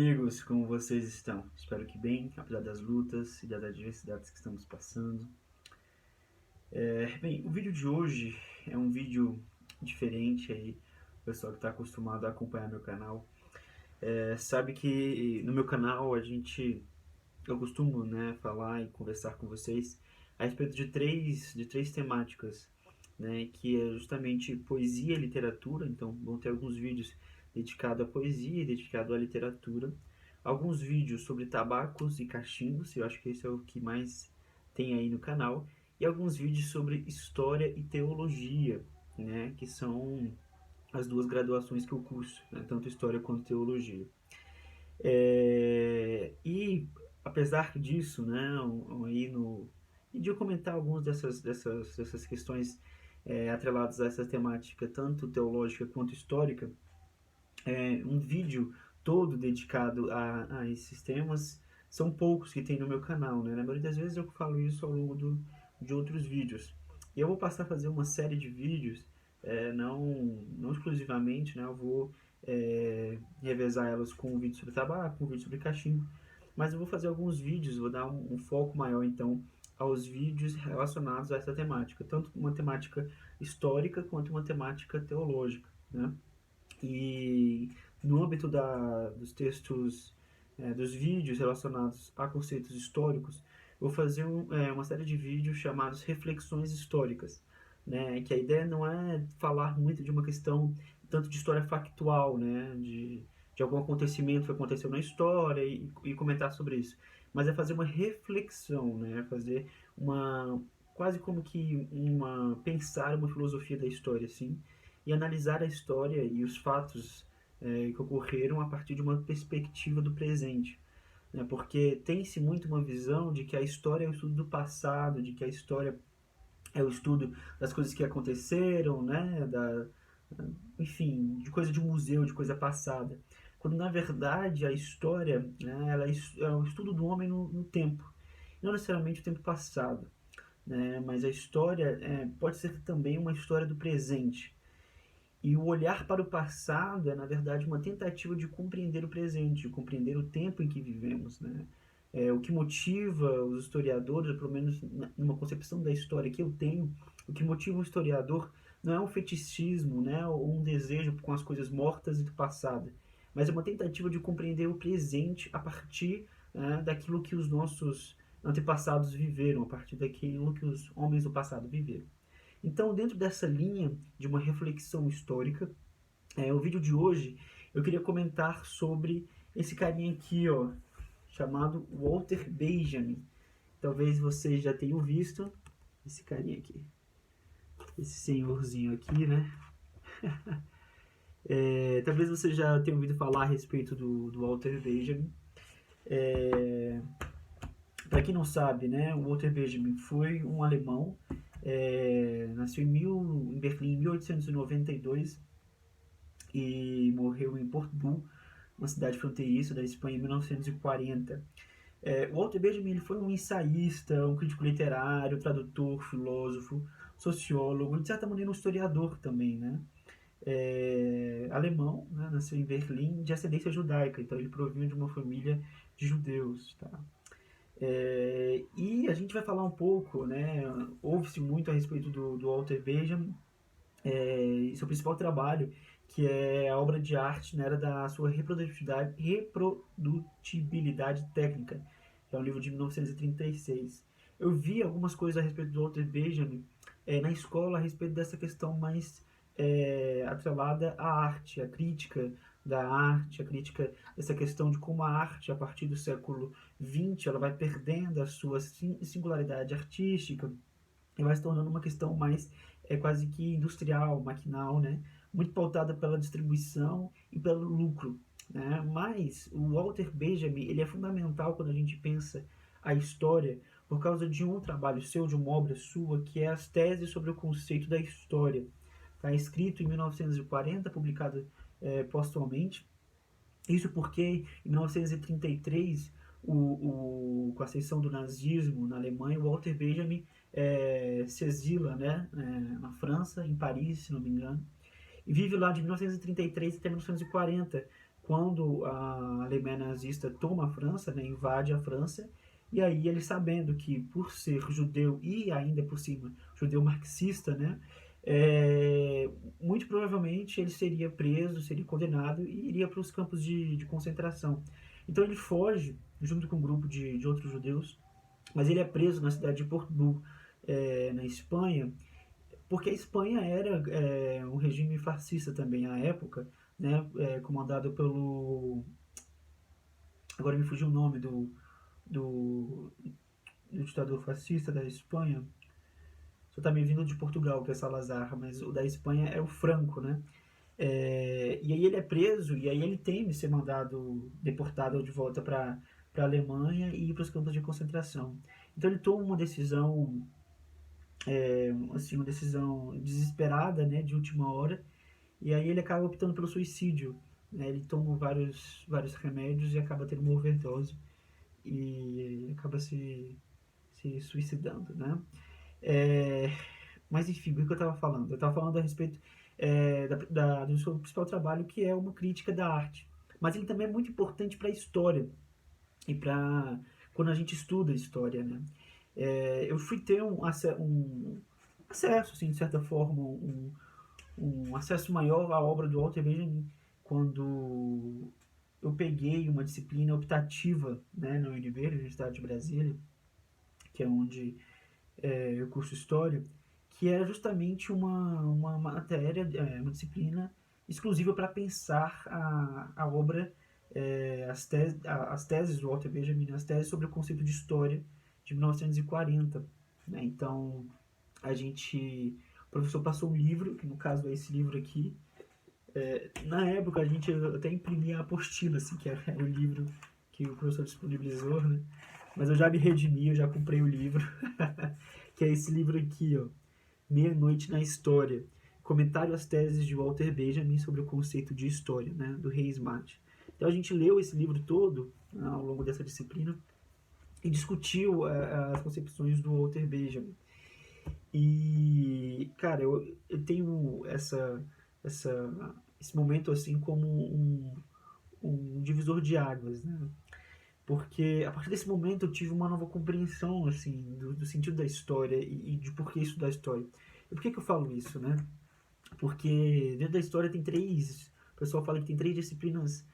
Amigos, como vocês estão? Espero que bem, apesar das lutas e das adversidades que estamos passando. Bem, o vídeo de hoje é um vídeo diferente aí. O pessoal que está acostumado a acompanhar meu canal sabe que no meu canal eu costumo, né, falar e conversar com vocês a respeito de três temáticas, né, que é justamente poesia e literatura. Então vão ter alguns vídeos dedicados à poesia e dedicados à literatura, alguns vídeos sobre tabacos e cachimbos, eu acho que esse é o que mais tem aí no canal, e alguns vídeos sobre história e teologia, né, que são as duas graduações que eu curso, né, tanto história quanto teologia. E apesar disso, né, aí no e de eu comentar algumas dessas questões atreladas a essa temática, tanto teológica quanto histórica, um vídeo todo dedicado a esses temas são poucos que tem no meu canal, né? Na maioria das vezes eu falo isso ao longo de outros vídeos. E eu vou passar a fazer uma série de vídeos, não exclusivamente, né? Eu vou revezar elas com um vídeo sobre tabaco, com um vídeo sobre cachimbo, mas eu vou fazer alguns vídeos, vou dar um foco maior então aos vídeos relacionados a essa temática, tanto uma temática histórica quanto uma temática teológica, né? E no âmbito dos textos, dos vídeos relacionados a conceitos históricos, vou fazer uma série de vídeos chamados Reflexões Históricas, né? Que a ideia não é falar muito de uma questão tanto de história factual, né? De algum acontecimento que aconteceu na história e comentar sobre isso, mas é fazer uma reflexão, né? Fazer uma quase como que pensar uma filosofia da história, assim, e analisar a história e os fatos que ocorreram a partir de uma perspectiva do presente. Né? Porque tem-se muito uma visão de que a história é o estudo do passado, de que a história é o estudo das coisas que aconteceram, né? Enfim, de coisa de um museu, de coisa passada. Quando na verdade a história, né, ela é o estudo do homem no tempo, não necessariamente o tempo passado. Né? Mas a história pode ser também uma história do presente. E o olhar para o passado é, na verdade, uma tentativa de compreender o presente, de compreender o tempo em que vivemos, né? O que motiva os historiadores, pelo menos numa concepção da história que eu tenho, o que motiva um historiador não é um fetichismo, né, ou um desejo com as coisas mortas e do passado, mas é uma tentativa de compreender o presente a partir daquilo que os nossos antepassados viveram, a partir daquilo que os homens do passado viveram. Então, dentro dessa linha de uma reflexão histórica, o vídeo de hoje eu queria comentar sobre esse carinha aqui, ó, chamado Walter Benjamin. Talvez vocês já tenham visto esse carinha aqui, esse senhorzinho aqui, né? Talvez você já tenha ouvido falar a respeito do Walter Benjamin. Para quem não sabe, né, o Walter Benjamin foi um alemão, nasceu em Berlim em 1892 e morreu em Porto, uma cidade fronteiriça da Espanha, em 1940. O Walter Benjamin ele foi um ensaísta, um crítico literário, tradutor, filósofo, sociólogo e, de certa maneira, um historiador também, né? Alemão, né? Nasceu em Berlim, de ascendência judaica, então ele provinha de uma família de judeus, tá? E a gente vai falar um pouco, né? Ouve-se muito a respeito do Walter Benjamin, e seu principal trabalho, que é a obra de arte na era da sua reprodutibilidade técnica, que é um livro de 1936. Eu vi algumas coisas a respeito do Walter Benjamin na escola a respeito dessa questão mais atrelada à arte, à crítica da arte, a crítica dessa questão de como a arte, a partir do século XX, ela vai perdendo a sua singularidade artística e vai se tornando uma questão mais quase que industrial, maquinal, né? Muito pautada pela distribuição e pelo lucro. Né? Mas o Walter Benjamin ele é fundamental quando a gente pensa a história por causa de um trabalho seu, de uma obra sua, que é as teses sobre o conceito da história. Está escrito em 1940, publicado postumamente. Isso porque em 1933, com a ascensão do nazismo na Alemanha, o Walter Benjamin se exila, né, na França, em Paris, se não me engano, e vive lá de 1933 até 1940, quando a Alemanha nazista toma a França, né, invade a França, e aí ele sabendo que por ser judeu e ainda por cima judeu marxista, né, muito provavelmente ele seria preso, seria condenado e iria para os campos de concentração. Então ele foge junto com um grupo de outros judeus, mas ele é preso na cidade de Porto, na Espanha, porque a Espanha era um regime fascista também à época, né, comandado pelo... Agora me fugiu o nome do, do ditador fascista da Espanha. Só tá me vindo de Portugal, que é Salazar, mas o da Espanha é o Franco, né? E aí ele é preso, e aí ele teme ser mandado, deportado de volta para a Alemanha e ir para os campos de concentração. Então ele toma uma decisão, assim, uma decisão desesperada, né, de última hora, e aí ele acaba optando pelo suicídio. Né? Ele toma vários remédios e acaba tendo uma overdose e acaba se suicidando, né? É, mas enfim, o que eu estava falando? Eu estava falando a respeito do seu principal trabalho, que é uma crítica da arte. Mas ele também é muito importante para a história e para quando a gente estuda a história, né? Eu fui ter um acesso, assim, de certa forma, um acesso maior à obra do Walter Benjamin quando eu peguei uma disciplina optativa, né, na UNB, na Universidade de Brasília, que é onde eu curso História, que era justamente uma matéria, uma disciplina exclusiva para pensar a obra, as teses do Walter Benjamin, as teses sobre o conceito de história de 1940. Né? Então, o professor passou um livro, que no caso é esse livro aqui. Na época, a gente até imprimia a apostila, assim, que era o livro que o professor disponibilizou, né? Mas eu já me redimi, eu já comprei o livro, que é esse livro aqui, ó, Meia-Noite na História, Comentário às Teses de Walter Benjamin sobre o Conceito de História, né, do Reis Mate. Então a gente leu esse livro todo, né, ao longo dessa disciplina e discutiu as concepções do Walter Benjamin. E, cara, eu tenho esse momento assim como um divisor de águas, né? Porque a partir desse momento eu tive uma nova compreensão assim do sentido da história e de por que estudar história. E por que eu falo isso, né? Porque dentro da história tem o pessoal fala que tem três disciplinas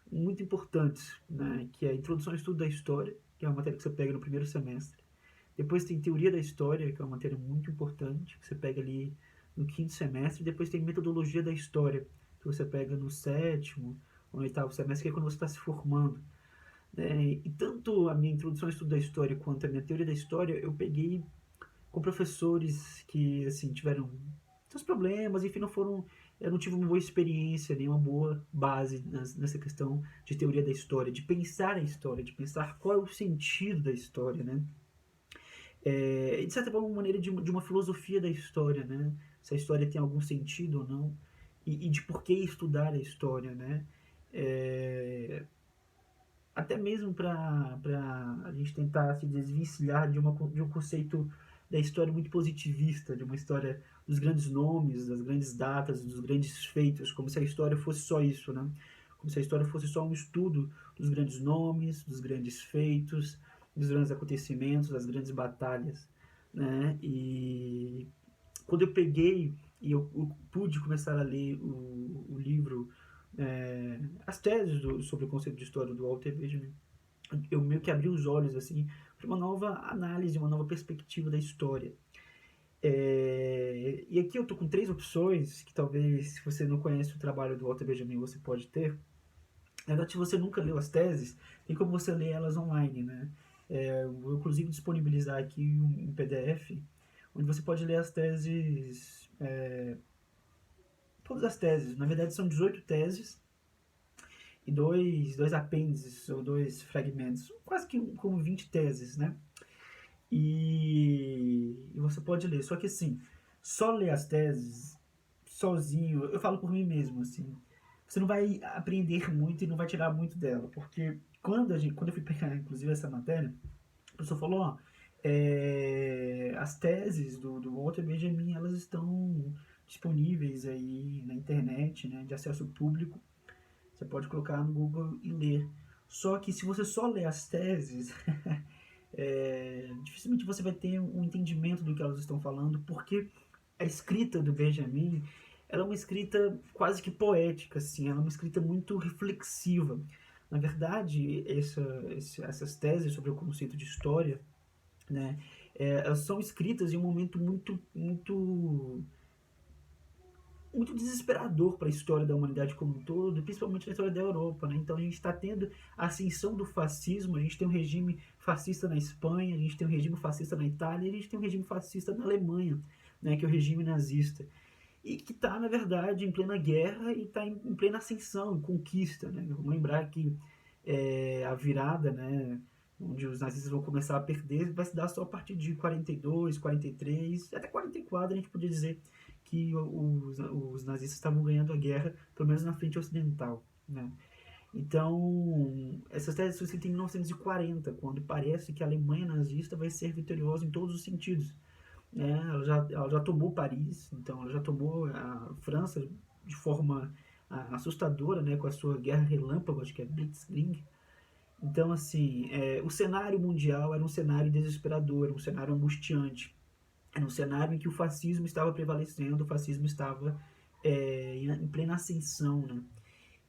muito importantes, né? Que é a introdução ao estudo da história, que é uma matéria que você pega no primeiro semestre. Depois tem teoria da história, que é uma matéria muito importante, que você pega ali no quinto semestre. Depois tem metodologia da história, que você pega no sétimo ou no oitavo semestre, que é quando você está se formando. E tanto a minha introdução ao estudo da história quanto a minha teoria da história, eu peguei com professores que, assim, tiveram seus problemas, enfim, eu não tive uma boa experiência, nem uma boa base nessa questão de teoria da história, de pensar a história, de pensar qual é o sentido da história, né? De certa forma, uma maneira de uma filosofia da história, né? Se a história tem algum sentido ou não, e de por que estudar a história, né? Até mesmo para a gente tentar se desvencilhar de um conceito da história muito positivista, de uma história dos grandes nomes, das grandes datas, dos grandes feitos, como se a história fosse só isso, né? Como se a história fosse só um estudo dos grandes nomes, dos grandes feitos, dos grandes acontecimentos, das grandes batalhas, né? E quando eu peguei e eu pude começar a ler o livro, as teses sobre o conceito de história do Walter Benjamin, eu meio que abri os olhos assim para uma nova análise, uma nova perspectiva da história. E aqui eu tô com três opções que talvez, se você não conhece o trabalho do Walter Benjamin, você pode ter. Na verdade, se você nunca leu as teses, tem como você ler elas online, né? Eu vou inclusive disponibilizar aqui um PDF onde você pode ler as teses, todas as teses. Na verdade, são 18 teses e dois apêndices, ou dois fragmentos, quase que como 20 teses, né? E você pode ler. Só que assim, só ler as teses sozinho, eu falo por mim mesmo, assim, você não vai aprender muito e não vai tirar muito dela, porque quando eu fui pegar, inclusive, essa matéria, a pessoa falou, ó, as teses do Walter Benjamin, elas estão disponíveis aí na internet, né, de acesso público, Você pode colocar no Google e ler. Só que se você só ler as teses, dificilmente você vai ter um entendimento do que elas estão falando, porque a escrita do Benjamin, ela é uma escrita quase que poética, assim, ela é uma escrita muito reflexiva. Na verdade, essas teses sobre o conceito de história, né, elas são escritas em um momento muito desesperador para a história da humanidade como um todo, principalmente na história da Europa, né? Então a gente está tendo a ascensão do fascismo, a gente tem um regime fascista na Espanha, a gente tem um regime fascista na Itália, e a gente tem um regime fascista na Alemanha, né? Que é o regime nazista. E que está, na verdade, em plena guerra e está em plena ascensão, em conquista, né? Vamos lembrar que a virada, né? Onde os nazistas vão começar a perder, vai se dar só a partir de 42, 43, até 44 a gente podia dizer que os nazistas estavam ganhando a guerra, pelo menos na frente ocidental, né? Então, essas teses são escritas em 1940, quando parece que a Alemanha nazista vai ser vitoriosa em todos os sentidos, né? Ela já tomou Paris, então ela já tomou a França de forma assustadora, né? Com a sua guerra relâmpago, acho que é Blitzkrieg. Então, assim, o cenário mundial era um cenário desesperador, um cenário angustiante. Era um cenário em que o fascismo estava prevalecendo, o fascismo estava em plena ascensão, né?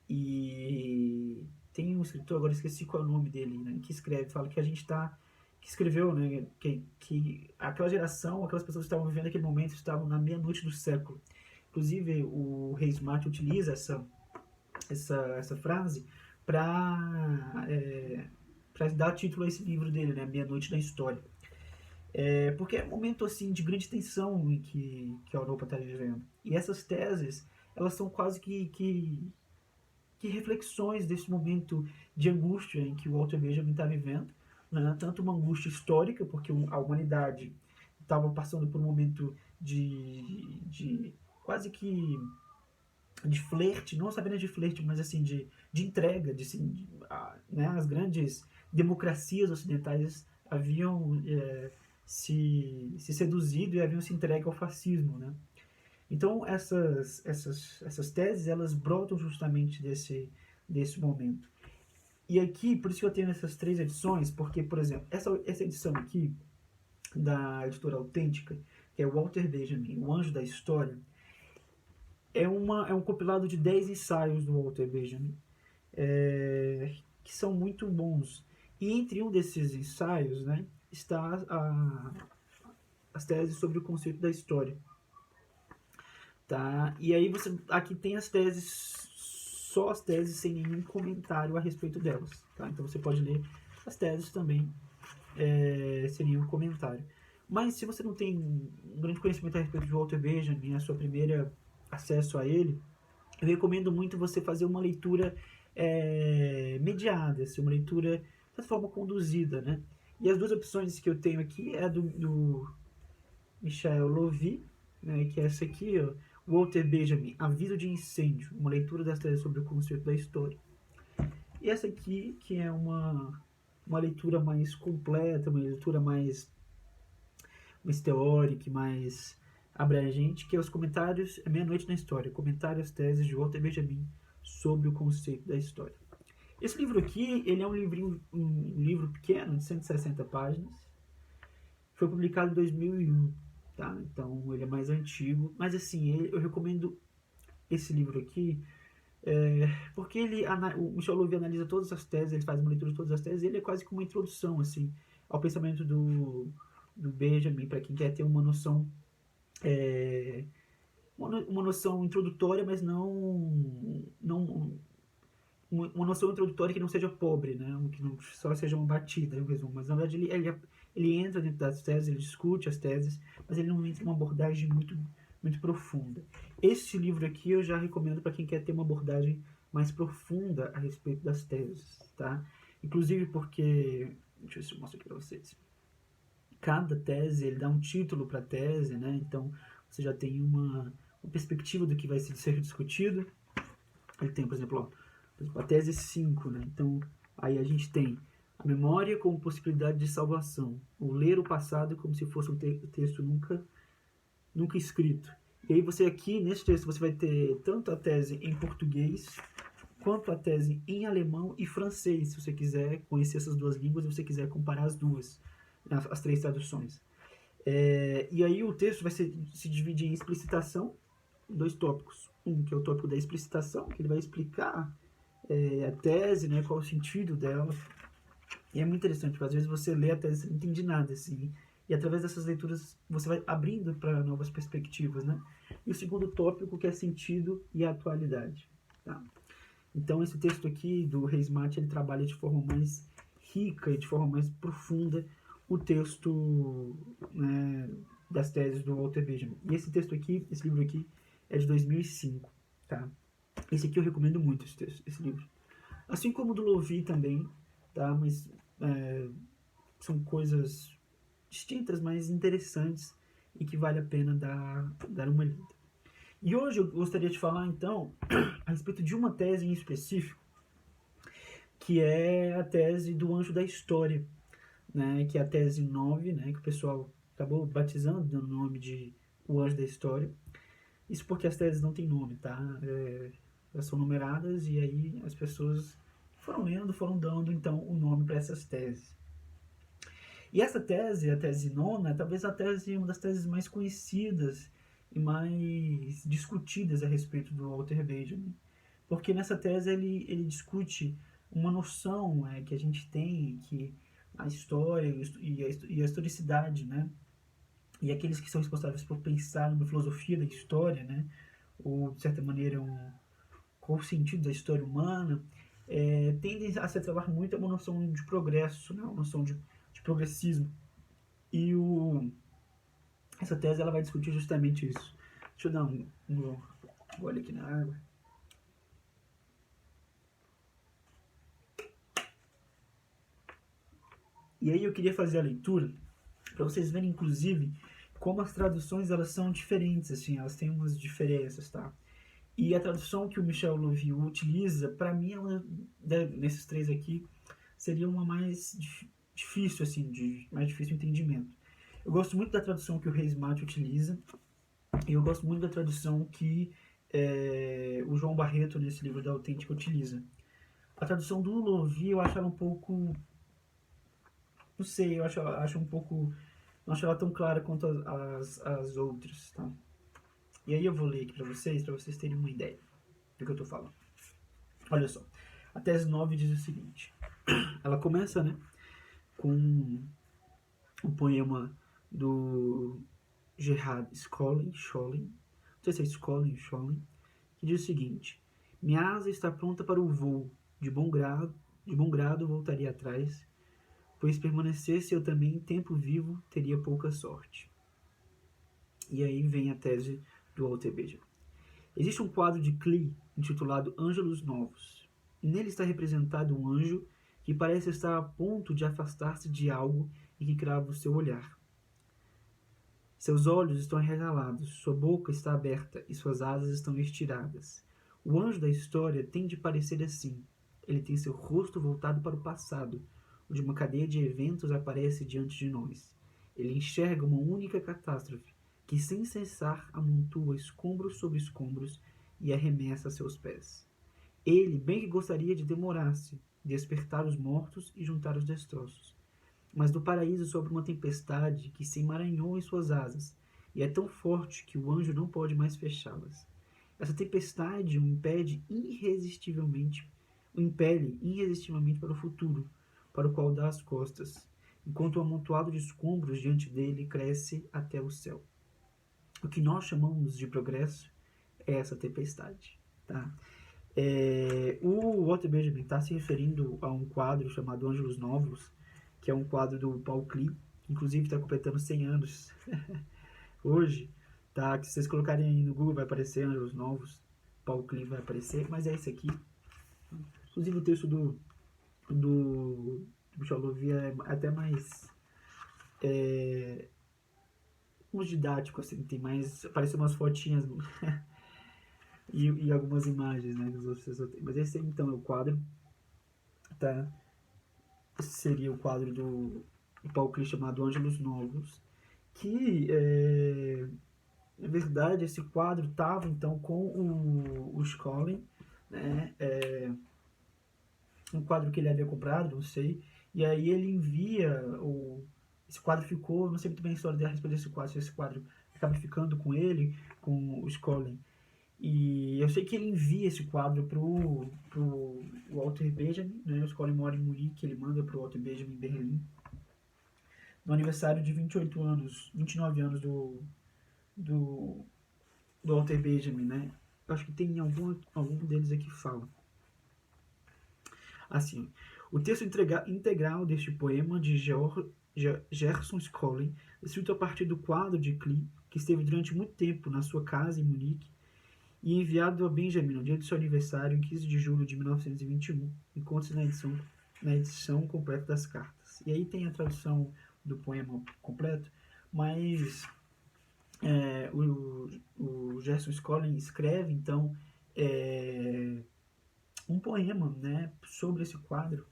E tem um escritor, agora esqueci qual é o nome dele, né? Que escreve, fala que a gente está que escreveu, né, que aquela geração, aquelas pessoas que estavam vivendo aquele momento estavam na meia-noite do século. Inclusive, o Reis Mate utiliza essa frase para dar título a esse livro dele, né, Meia-Noite da História. Porque é um momento assim de grande tensão em que a Europa está vivendo. E essas teses, elas são quase que reflexões desse momento de angústia em que o Walter Benjamin está vivendo, né? Tanto uma angústia histórica, porque a humanidade estava passando por um momento de quase que de flerte, não apenas de flerte, mas assim de entrega, né, as grandes democracias ocidentais haviam se seduzido e haviam se entregue ao fascismo, né? Então essas teses elas brotam justamente desse momento. E aqui, por isso que eu tenho essas 3 edições, porque, por exemplo, essa edição aqui da editora Autêntica, que é Walter Benjamin, O Anjo da História, é um compilado de 10 ensaios do Walter Benjamin, que são muito bons. E entre um desses ensaios, né, está as teses sobre o conceito da história. Tá? E aí você aqui tem as teses, só as teses sem nenhum comentário a respeito delas. Tá? Então você pode ler as teses também sem nenhum comentário. Mas se você não tem um grande conhecimento a respeito de Walter Benjamin, a sua primeira acesso a ele, eu recomendo muito você fazer uma leitura mediada, assim, uma leitura de forma conduzida, né? E as 2 opções que eu tenho aqui é do Michel Lovy, né, que é essa aqui, ó, Walter Benjamin, Aviso de Incêndio, uma leitura das teses sobre o conceito da história. E essa aqui, que é uma leitura mais completa, uma leitura mais teórica, mais abrangente, que é os comentários, Meia-Noite na História, comentários, teses de Walter Benjamin sobre o conceito da história. Esse livro aqui, ele é um livro pequeno, de 160 páginas, foi publicado em 2001, tá? Então ele é mais antigo, mas assim, eu recomendo esse livro aqui, porque o Michel Louvi analisa todas as teses, ele faz uma leitura de todas as teses, e ele é quase como uma introdução, assim, ao pensamento do Benjamin, para quem quer ter uma noção uma noção introdutória, mas não uma noção introdutória que não seja pobre, né? Que não só seja uma batida, em resumo. Mas na verdade ele entra dentro das teses, ele discute as teses, mas ele não entra em uma abordagem muito profunda. Esse livro aqui eu já recomendo para quem quer ter uma abordagem mais profunda a respeito das teses, tá? Inclusive porque, deixa eu ver se eu mostro aqui para vocês. Cada tese, ele dá um título para a tese, né? Então você já tem uma perspectiva do que vai ser discutido. Ele tem, por exemplo, a tese 5, né? Então, aí a gente tem a memória como possibilidade de salvação, o ler o passado como se fosse um texto nunca escrito. E aí você aqui, nesse texto, você vai ter tanto a tese em português, quanto a tese em alemão e francês, se você quiser conhecer essas duas línguas, se você quiser comparar as duas, as três traduções. E aí o texto vai se dividir em explicitação, em dois tópicos. Um que é o tópico da explicitação, que ele vai explicar a tese, né, qual o sentido dela. E é muito interessante, porque às vezes você lê a tese e não entende nada, assim. E através dessas leituras você vai abrindo para novas perspectivas, né? E o segundo tópico que é sentido e atualidade, tá? Então esse texto aqui do Reis Mate, ele trabalha de forma mais rica e de forma mais profunda o texto, né, das teses do Walter Benjamin. E esse texto aqui, esse livro aqui, é de 2005, tá? Esse aqui eu recomendo muito, esse livro. Assim como o do Louvi também, tá? Mas são coisas distintas, mas interessantes e que vale a pena dar uma lida. E hoje eu gostaria de falar, então, a respeito de uma tese em específico, que é a tese do Anjo da História, né? Que é a tese 9, né? Que o pessoal acabou batizando, dando o nome de O Anjo da História. Isso porque as teses não têm nome, tá? Elas são numeradas e aí as pessoas foram lendo, foram dando, então, o nome para essas teses. E essa tese, a tese nona, é talvez uma das teses mais conhecidas e mais discutidas a respeito do Walter Benjamin. Porque nessa tese ele discute uma noção que a gente tem, que a história e a historicidade, né? E aqueles que são responsáveis por pensar numa filosofia da história, né? Ou, de certa maneira, qual o sentido da história humana, tendem a se atrelar muito a uma noção de progresso, né? Uma noção de progressismo. E essa tese ela vai discutir justamente isso. Deixa eu dar um gole aqui na água. E aí eu queria fazer a leitura para vocês verem, inclusive, como as traduções elas são diferentes, assim, elas têm umas diferenças, tá? E a tradução que o Michel Louviu utiliza, para mim, nesses três aqui, seria uma mais difícil, assim, de mais difícil entendimento. Eu gosto muito da tradução que o Reis Mate utiliza, e eu gosto muito da tradução que o João Barreto, nesse livro da Autêntica, utiliza. A tradução do Louvi, eu acho ela um pouco... Não sei, eu acho um pouco... Não acho ela tão clara quanto as outras, tá? E aí eu vou ler aqui para vocês terem uma ideia do que eu tô falando. Olha só. A tese 9 diz o seguinte. Ela começa, né, com um poema do Gerhard Scholling, não sei se é Scholling, que diz o seguinte: minha asa está pronta para o voo, de bom grado voltaria atrás, pois permanecesse eu também tempo vivo, teria pouca sorte. E aí vem a tese do Walter Benjamin. Existe um quadro de Klee intitulado Ângelos Novos. E nele está representado um anjo que parece estar a ponto de afastar-se de algo e que crava o seu olhar. Seus olhos estão arregalados, sua boca está aberta e suas asas estão estiradas. O anjo da história tem de parecer assim. Ele tem seu rosto voltado para o passado, onde uma cadeia de eventos aparece diante de nós. Ele enxerga uma única catástrofe, que sem cessar amontoa escombros sobre escombros e arremessa a seus pés. Ele bem que gostaria de demorar-se, despertar os mortos e juntar os destroços. Mas do paraíso sopra uma tempestade que se emaranhou em suas asas, e é tão forte que o anjo não pode mais fechá-las. Essa tempestade o impele irresistivelmente para o futuro, para o qual dá as costas, enquanto o amontoado de escombros diante dele cresce até o céu. O que nós chamamos de progresso é essa tempestade, tá? O Walter Benjamin está se referindo a um quadro chamado Ângelos Novos, que é um quadro do Paul Klee, que inclusive está completando 100 anos hoje, tá? Que se vocês colocarem aí no Google vai aparecer Ângelos Novos, Paul Klee vai aparecer, mas é esse aqui. Inclusive o texto do Michel Louvi é até mais didático, assim, tem mais, aparecem umas fotinhas e algumas imagens, né, dos outros textos. Mas esse aí, então, é o quadro, tá? Esse seria o quadro do Paul Klee chamado Ângelos Novos, que, na verdade, esse quadro estava, então, com o Scholling, né? Um quadro que ele havia comprado, não sei, e aí ele envia esse quadro ficou, não sei muito bem a história a respeito desse quadro, se esse quadro acaba ficando com ele, com o Scollin. E eu sei que ele envia esse quadro pro Walter Benjamin, né? O Scollin mora em Munique, ele manda pro Walter Benjamin em Berlim, no aniversário de 28 anos, 29 anos do, do Walter Benjamin, né? Eu acho que tem algum deles aqui que fala. Assim, o texto integral deste poema de Gerson Scollin, escrito a partir do quadro de Klee, que esteve durante muito tempo na sua casa em Munique, e enviado a Benjamin no dia de seu aniversário, em 15 de julho de 1921, encontra-se na edição completa das cartas. E aí tem a tradução do poema completo, mas o Gerson Scollin escreve, então, um poema, né, sobre esse quadro.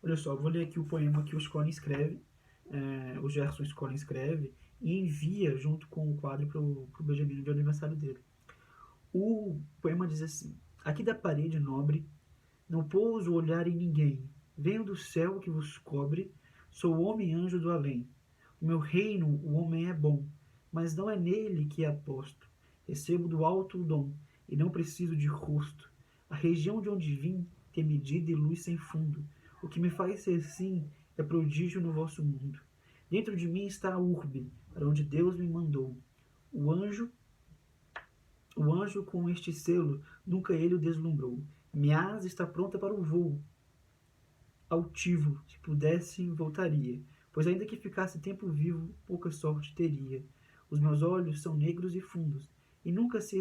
Olha só, eu vou ler aqui o poema que o Scollin escreve, o Gerson Scollin escreve, e envia junto com o quadro para o Benjamin de aniversário dele. O poema diz assim: aqui da parede nobre, não pouso olhar em ninguém, venho do céu que vos cobre, sou o homem-anjo do além. O meu reino, o homem é bom, mas não é nele que aposto. Recebo do alto o dom, e não preciso de rosto. A região de onde vim tem medida e luz sem fundo. O que me faz ser sim é prodígio no vosso mundo. Dentro de mim está a urbe, para onde Deus me mandou. O anjo com este selo, nunca ele o deslumbrou. Minha asa está pronta para o voo. Altivo, se pudesse, voltaria, pois ainda que ficasse tempo vivo, pouca sorte teria. Os meus olhos são negros e fundos, e nunca se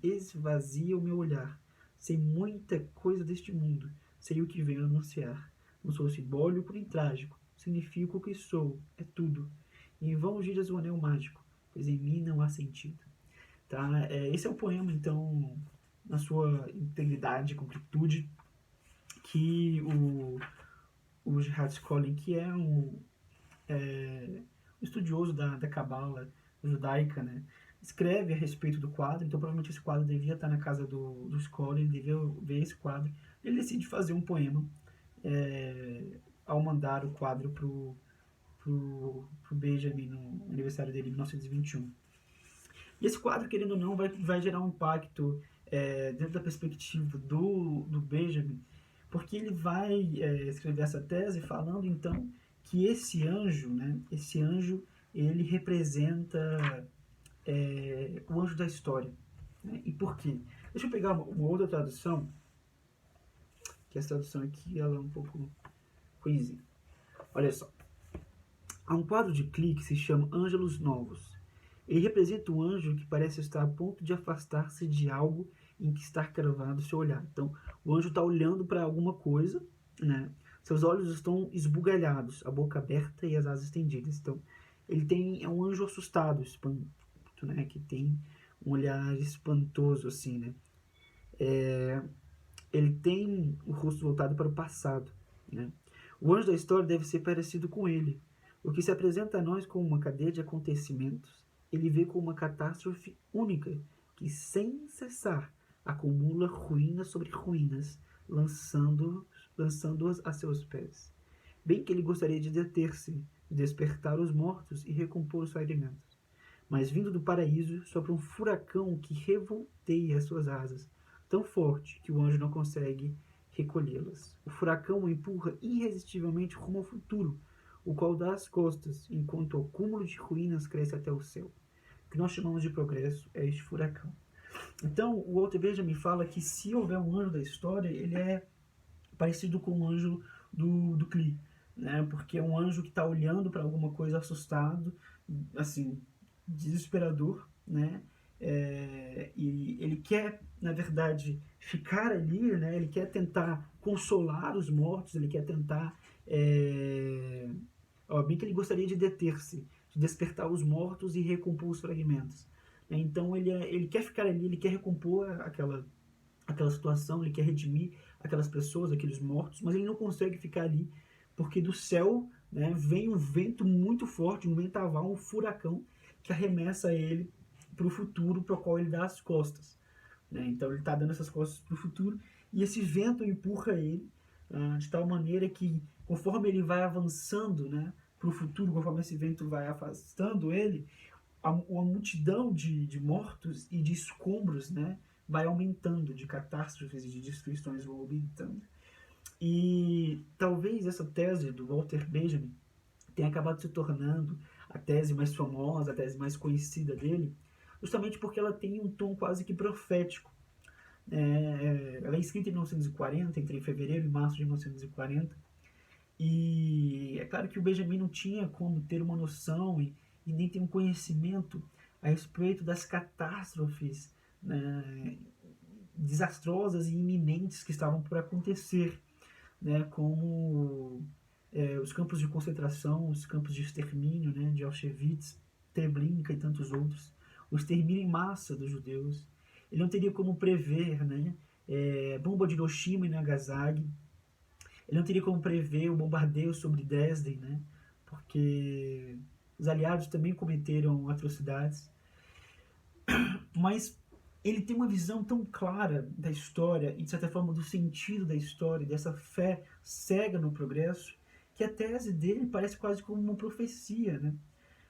esvazia o meu olhar. Sei muita coisa deste mundo, sei o que venho anunciar. Não sou simbólico nem trágico, significo o que sou, é tudo. E em vão giras o anel mágico, pois em mim não há sentido. Tá? Esse é o poema, então, na sua integridade, concretude, que o Gerhard Scollin, que é um estudioso da Cabala judaica, né, escreve a respeito do quadro. Então provavelmente esse quadro devia estar na casa do Scollin, ele devia ver esse quadro. Ele decide fazer um poema ao mandar o quadro pro Benjamin no aniversário dele, em 1921. E esse quadro, querendo ou não, vai gerar um impacto dentro da perspectiva do Benjamin, porque ele vai escrever essa tese falando, então, que esse anjo, né, ele representa o anjo da história. Né? E por quê? Deixa eu pegar uma outra tradução, que essa tradução aqui ela é um pouco ruimzinha. Olha só. Há um quadro de Klee que se chama Ângelos Novos. Ele representa um anjo que parece estar a ponto de afastar-se de algo em que está cravado seu olhar. Então, o anjo está olhando para alguma coisa, né? Seus olhos estão esbugalhados, a boca aberta e as asas estendidas. Então, ele é um anjo assustado, espanto, né? Que tem um olhar espantoso, assim, né? Ele tem o rosto voltado para o passado, né? O anjo da história deve ser parecido com ele. O que se apresenta a nós como uma cadeia de acontecimentos, ele vê como uma catástrofe única, que sem cessar acumula ruínas sobre ruínas, lançando-as a seus pés. Bem que ele gostaria de deter-se, de despertar os mortos e recompor os fragmentos. Mas vindo do paraíso, sopra um furacão que revolteia as suas asas, tão forte que o anjo não consegue recolhê-las. O furacão o empurra irresistivelmente rumo ao futuro, o qual dá as costas, enquanto o cúmulo de ruínas cresce até o céu. O que nós chamamos de progresso é este furacão. Então, o Walter Benjamin fala que se houver um anjo da história, ele é parecido com o anjo do Klee, né? Porque é um anjo que está olhando para alguma coisa assustado, assim, desesperador, né? E ele quer, na verdade, ficar ali, né? Ele quer tentar consolar os mortos, ele quer tentar bem que ele gostaria de deter-se, de despertar os mortos e recompor os fragmentos. Então ele quer ficar ali, ele quer recompor aquela situação, ele quer redimir aquelas pessoas, aqueles mortos, mas ele não consegue ficar ali, porque do céu, né, vem um vento muito forte, um ventaval, um furacão, que arremessa ele para o futuro, para o qual ele dá as costas. né? Então ele está dando essas costas para o futuro e esse vento empurra ele de tal maneira que conforme ele vai avançando, né, para o futuro, conforme esse vento vai afastando ele, a multidão de mortos e de escombros, né, vai aumentando, de catástrofes e de destruições vão aumentando. E talvez essa tese do Walter Benjamin tenha acabado se tornando a tese mais famosa, a tese mais conhecida dele, justamente porque ela tem um tom quase que profético. Ela é escrita em 1940, entre fevereiro e março de 1940, e é claro que o Benjamin não tinha como ter uma noção e nem ter um conhecimento a respeito das catástrofes, né, desastrosas e iminentes que estavam por acontecer, né, como os campos de concentração, os campos de extermínio, né, de Auschwitz, Treblinka e tantos outros, o extermínio em massa dos judeus. Ele não teria como prever, né, bomba de Hiroshima e Nagasaki. Ele não teria como prever o bombardeio sobre Dresden, né, porque os aliados também cometeram atrocidades. Mas ele tem uma visão tão clara da história e, de certa forma, do sentido da história, dessa fé cega no progresso, que a tese dele parece quase como uma profecia, né?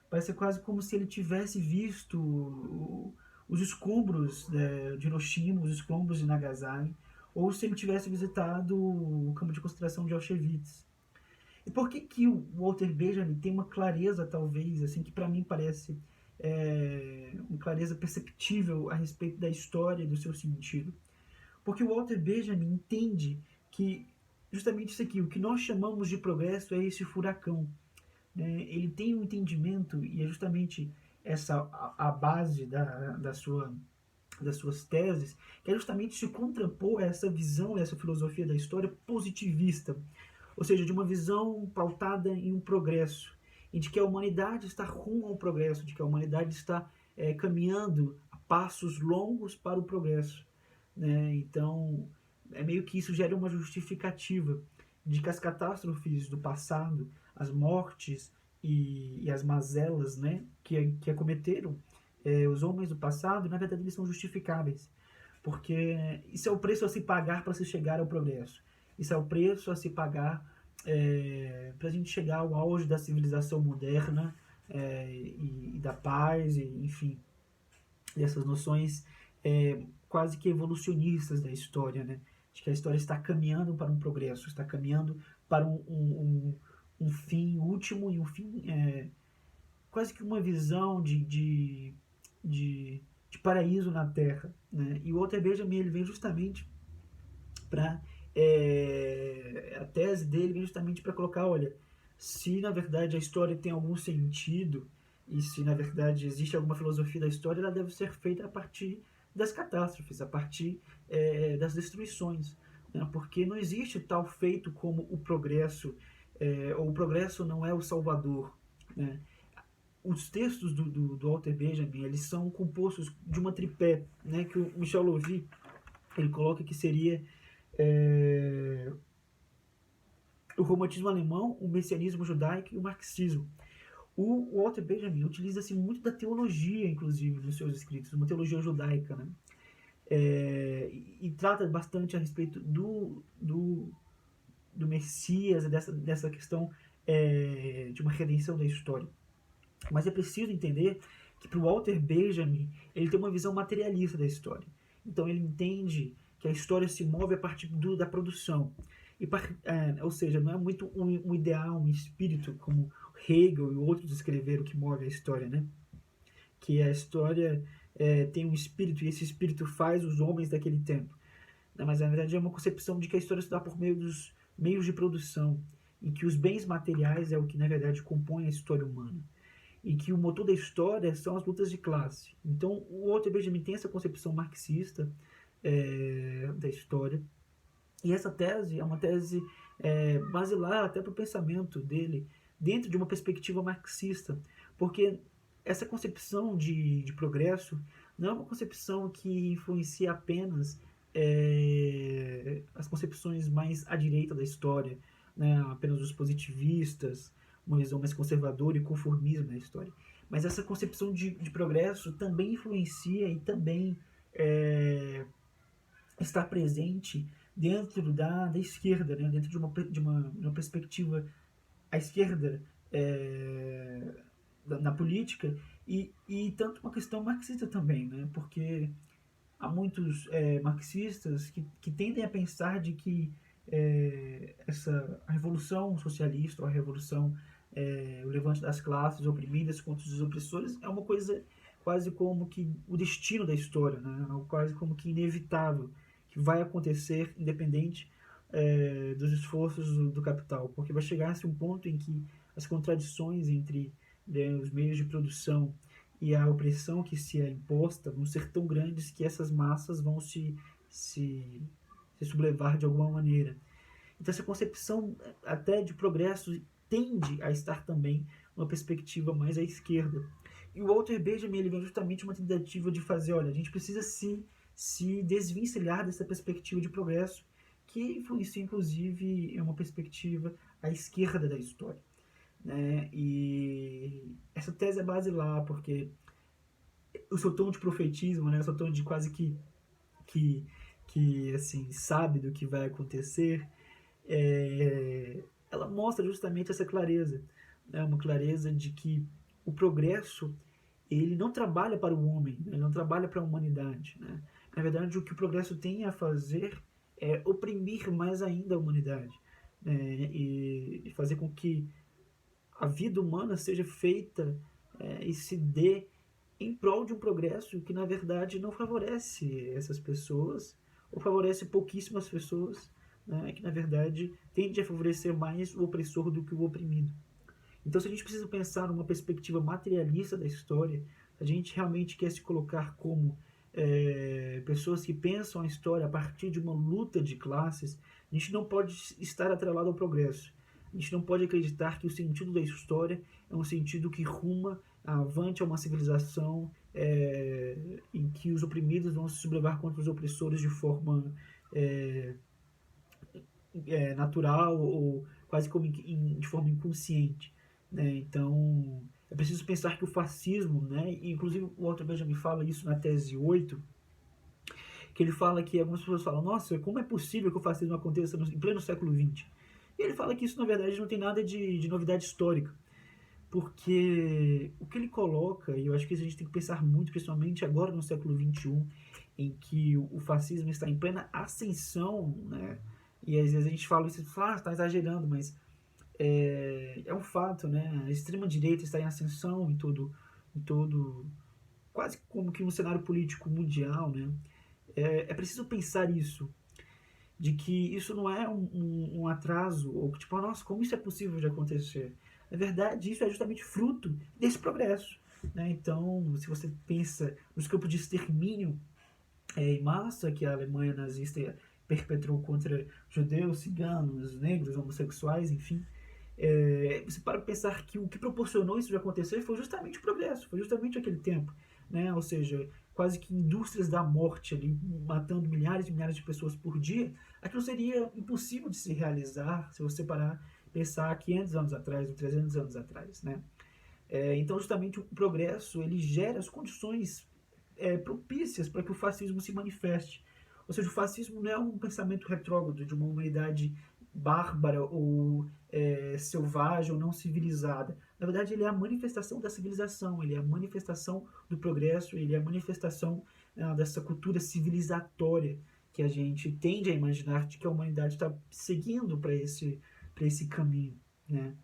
Parece quase como se ele tivesse visto os escombros de Hiroshima, os escombros de Nagasaki, ou se ele tivesse visitado o campo de concentração de Auschwitz. E por que o Walter Benjamin tem uma clareza, talvez, assim, que para mim parece uma clareza perceptível a respeito da história e do seu sentido? Porque o Walter Benjamin entende que justamente isso aqui, o que nós chamamos de progresso é esse furacão. Né? Ele tem um entendimento, e é justamente essa a base das suas teses, que é justamente se contrapor a essa visão, a essa filosofia da história positivista, ou seja, de uma visão pautada em um progresso, e de que a humanidade está rumo ao progresso, de que a humanidade está caminhando a passos longos para o progresso. Né? Então, é meio que isso gera uma justificativa de que as catástrofes do passado, as mortes e as mazelas, né, que acometeram os homens do passado, na verdade eles são justificáveis, porque isso é o preço a se pagar para se chegar ao progresso. Isso é o preço a se pagar para a gente chegar ao auge da civilização moderna e da paz, e, enfim, dessas noções quase que evolucionistas da história, né? De que a história está caminhando para um progresso, está caminhando para um fim último e um fim quase que uma visão de, de paraíso na Terra, né? E o Walter Benjamin ele vem justamente para a tese dele vem justamente para colocar, olha, se na verdade a história tem algum sentido e se na verdade existe alguma filosofia da história, ela deve ser feita a partir das catástrofes, a partir das destruições, né? Porque não existe tal feito como o progresso, ou o progresso não é o salvador, né? Os textos do Walter Benjamin eles são compostos de uma tripé, né, que o Michel Louvi ele coloca que seria é, o romantismo alemão, o messianismo judaico e o marxismo. O Walter Benjamin utiliza-se muito da teologia, inclusive, nos seus escritos, uma teologia judaica, né? E trata bastante a respeito do Messias, dessa questão de uma redenção da história. Mas é preciso entender que para o Walter Benjamin ele tem uma visão materialista da história. Então ele entende que a história se move a partir da produção. Ou seja, não é muito um ideal, um espírito, como Hegel e outros escreveram que move a história, né? Que a história tem um espírito e esse espírito faz os homens daquele tempo. Mas na verdade é uma concepção de que a história se dá por meio dos meios de produção, em que os bens materiais é o que na verdade compõe a história humana e que o motor da história são as lutas de classe. Então, o Walter Benjamin tem essa concepção marxista da história, e essa tese é uma tese basilar até para o pensamento dele, dentro de uma perspectiva marxista, porque essa concepção de progresso não é uma concepção que influencia apenas as concepções mais à direita da história, né, apenas os positivistas, uma visão mais conservadora e conformismo na história. Mas essa concepção de progresso também influencia e também estar presente dentro da esquerda, né? Dentro de uma perspectiva à esquerda na política, e tanto uma questão marxista também, né? Porque há muitos marxistas que tendem a pensar de que a revolução socialista, ou a revolução, o levante das classes oprimidas contra os opressores, é uma coisa quase como que o destino da história, né? Algo quase como que inevitável, que vai acontecer independente dos esforços do capital, porque vai chegar-se um ponto em que as contradições entre os meios de produção e a opressão que se é imposta vão ser tão grandes que essas massas vão se sublevar de alguma maneira. Então essa concepção até de progresso tende a estar também numa perspectiva mais à esquerda. E o Walter Benjamin ele vem justamente uma tentativa de fazer, olha, a gente precisa se desvencilhar dessa perspectiva de progresso, que influencia inclusive é uma perspectiva à esquerda da história. Né? E essa tese é basilar, porque o seu tom de profetismo, né, o seu tom de quase que assim, sabe do que vai acontecer, ela mostra justamente essa clareza, né, uma clareza de que o progresso ele não trabalha para o homem, ele não trabalha para a humanidade. Né? Na verdade, o que o progresso tem a fazer é oprimir mais ainda a humanidade, né? E fazer com que a vida humana seja feita e se dê em prol de um progresso que na verdade não favorece essas pessoas, ou favorece pouquíssimas pessoas, né, que na verdade tende a favorecer mais o opressor do que o oprimido. Então, se a gente precisa pensar numa perspectiva materialista da história, a gente realmente quer se colocar como pessoas que pensam a história a partir de uma luta de classes, a gente não pode estar atrelado ao progresso. A gente não pode acreditar que o sentido da história é um sentido que ruma avante a uma civilização em que os oprimidos vão se sublevar contra os opressores de forma natural ou quase como de forma inconsciente. Né? Então, é preciso pensar que o fascismo, né, e inclusive o Walter Benjamin fala isso na tese 8, que ele fala que algumas pessoas falam, nossa, como é possível que o fascismo aconteça em pleno século XX? E ele fala que isso, na verdade, não tem nada de novidade histórica, porque o que ele coloca, e eu acho que a gente tem que pensar muito, principalmente agora no século XXI, em que o fascismo está em plena ascensão, né? E às vezes a gente fala isso, está exagerando, mas é um fato, né? A extrema-direita está em ascensão em todo, quase como que um cenário político mundial, né? É preciso pensar isso, de que isso não é um atraso, ou tipo, nossa, como isso é possível de acontecer? Na verdade, isso é justamente fruto desse progresso. Né? Então, se você pensa nos campos de extermínio em massa que a Alemanha nazista perpetrou contra judeus, ciganos, negros, homossexuais, enfim, você para pensar que o que proporcionou isso de acontecer foi justamente o progresso, foi justamente aquele tempo, né? Ou seja, quase que indústrias da morte ali, matando milhares e milhares de pessoas por dia, aquilo seria impossível de se realizar se você parar pensar 500 anos atrás ou 300 anos atrás, né? Então, justamente o progresso ele gera as condições propícias para que o fascismo se manifeste. Ou seja, o fascismo não é um pensamento retrógrado de uma humanidade bárbara ou selvagem ou não civilizada. Na verdade, ele é a manifestação da civilização, ele é a manifestação do progresso, ele é a manifestação dessa cultura civilizatória que a gente tende a imaginar de que a humanidade está seguindo para esse caminho. Né?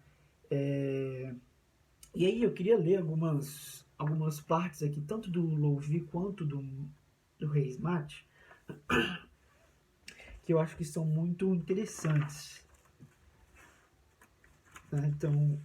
E aí eu queria ler algumas partes aqui, tanto do Louvi quanto do Reis Mate, que eu acho que são muito interessantes. Tá? Então,